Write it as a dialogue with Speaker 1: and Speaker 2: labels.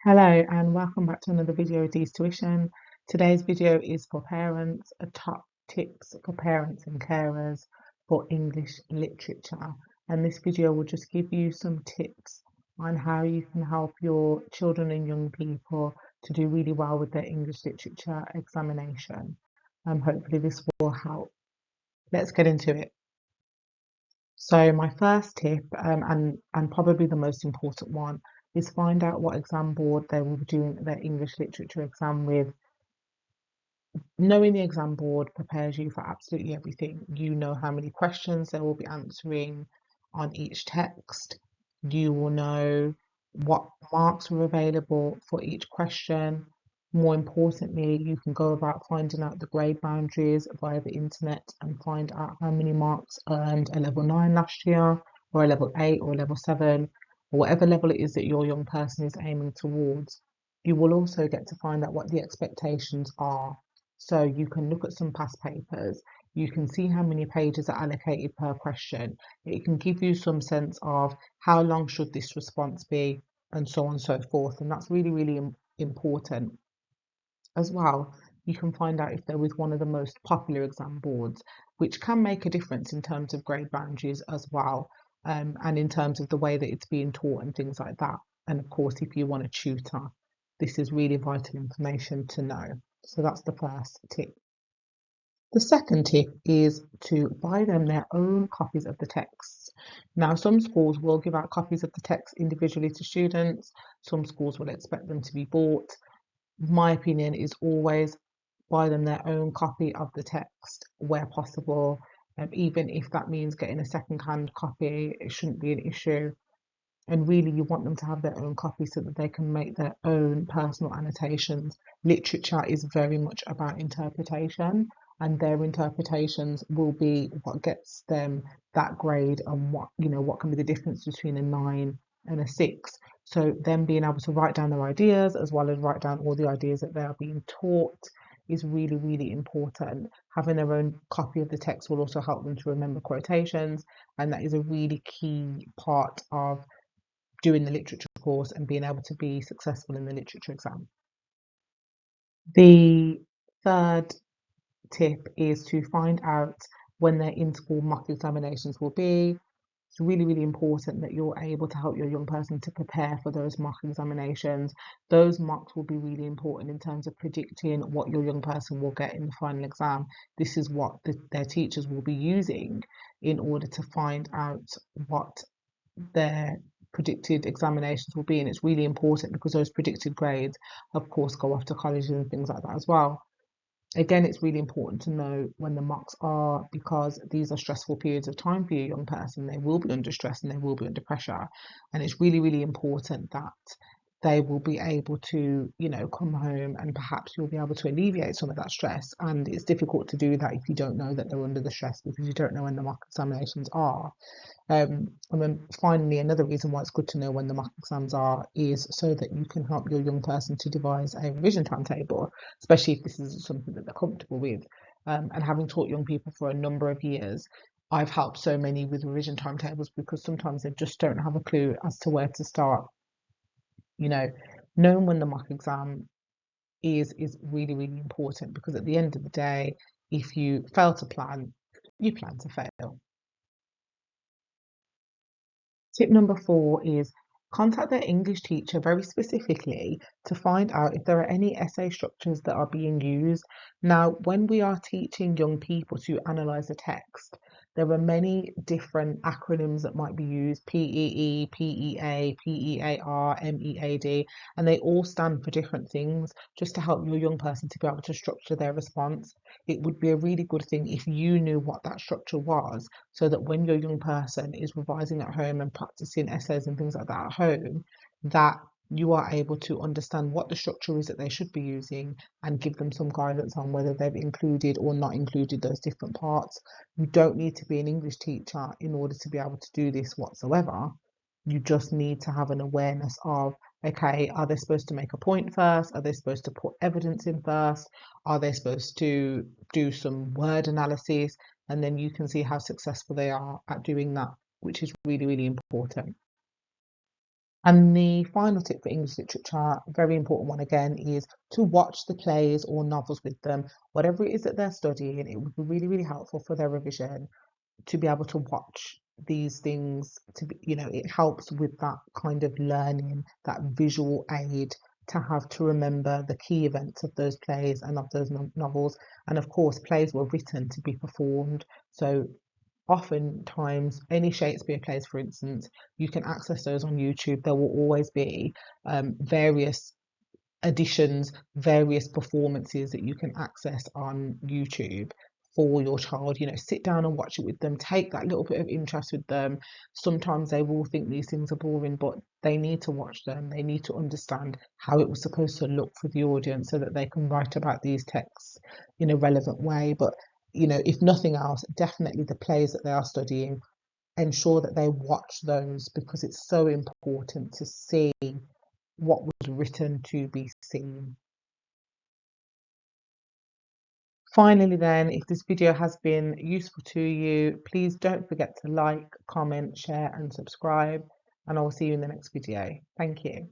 Speaker 1: Hello and welcome back to another video of Dee'stuition. Today's video is for parents, top tips for parents and carers for English literature. And this video will just give you some tips on how you can help your children and young people to do really well with their English literature examination. Hopefully this will help. Let's get into it. So my first tip, and probably the most important one, is find out what exam board they will be doing their English literature exam with. Knowing the exam board prepares you for absolutely everything. You know how many questions they will be answering on each text. You will know what marks are available for each question. More importantly, you can go about finding out the grade boundaries via the internet and find out how many marks earned a level 9 last year, or a level 8, or a level 7, or whatever level it is that your young person is aiming towards. You will also get to find out what the expectations are, so you can look at some past papers, you can see how many pages are allocated per question. It can give you some sense of how long should this response be, and so on and so forth. And that's really, really important. As well, you can find out if they're with one of the most popular exam boards, which can make a difference in terms of grade boundaries as well, and in terms of the way that it's being taught and things like that. And of course, if you want a tutor, this is really vital information to know. So that's the first tip. The second tip is to buy them their own copies of the texts. Now, some schools will give out copies of the text individually to students. Some schools will expect them to be bought. My opinion is always buy them their own copy of the text where possible. Even if that means getting a second-hand copy, it shouldn't be an issue. And really, you want them to have their own copy so that they can make their own personal annotations. Literature is very much about interpretation, and their interpretations will be what gets them that grade, and what can be the difference between a 9 and a 6. So them being able to write down their ideas as well as write down all the ideas that they are being taught is really, really important. Having their own copy of the text will also help them to remember quotations, and that is a really key part of doing the literature course and being able to be successful in the literature exam. The third tip is to find out when their in-school mock examinations will be. It's really, really important that you're able to help your young person to prepare for those mock examinations. Those mocks will be really important in terms of predicting what your young person will get in the final exam. This is what their teachers will be using in order to find out what their predicted examinations will be, and it's really important because those predicted grades of course go off to colleges and things like that as well. Again, it's really important to know when the mocks are, because these are stressful periods of time for your young person. They will be under stress and they will be under pressure, and it's really, really important that they will be able to, come home and perhaps you'll be able to alleviate some of that stress. And it's difficult to do that if you don't know that they're under the stress, because you don't know when the mock examinations are. And then finally, another reason why it's good to know when the mock exams are is so that you can help your young person to devise a revision timetable, especially if this is something that they're comfortable with. And having taught young people for a number of years, I've helped so many with revision timetables because sometimes they just don't have a clue as to where to start. Knowing when the mock exam is really, really important, because at the end of the day, if you fail to plan, you plan to fail. Tip number 4 is contact their English teacher very specifically to find out if there are any essay structures that are being used. Now, when we are teaching young people to analyze a text, there are many different acronyms that might be used: PEE, PEA, PEAR, MEAD, and they all stand for different things, just to help your young person to be able to structure their response. It would be a really good thing if you knew what that structure was, so that when your young person is revising at home and practicing essays and things like that at home, that you are able to understand what the structure is that they should be using and give them some guidance on whether they've included or not included those different parts. You don't need to be an English teacher in order to be able to do this whatsoever. You just need to have an awareness of, okay, are they supposed to make a point first? Are they supposed to put evidence in first? Are they supposed to do some word analysis? And then you can see how successful they are at doing that, which is really, really important. And the final tip for English literature, very important one again, is to watch the plays or novels with them. Whatever it is that they're studying, it would be really, really helpful for their revision to be able to watch these things. It helps with that kind of learning, that visual aid, to have to remember the key events of those plays and of those novels. And of course, plays were written to be performed. So oftentimes, any Shakespeare plays, for instance, you can access those on YouTube. There will always be various editions, various performances that you can access on YouTube for your child. Sit down and watch it with them, take that little bit of interest with them. Sometimes they will think these things are boring, but they need to watch them. They need to understand how it was supposed to look for the audience so that they can write about these texts in a relevant way. But if nothing else, definitely the plays that they are studying, ensure that they watch those, because it's so important to see what was written to be seen. Finally, then, if this video has been useful to you, please don't forget to like, comment, share, and subscribe, and I will see you in the next video. Thank you.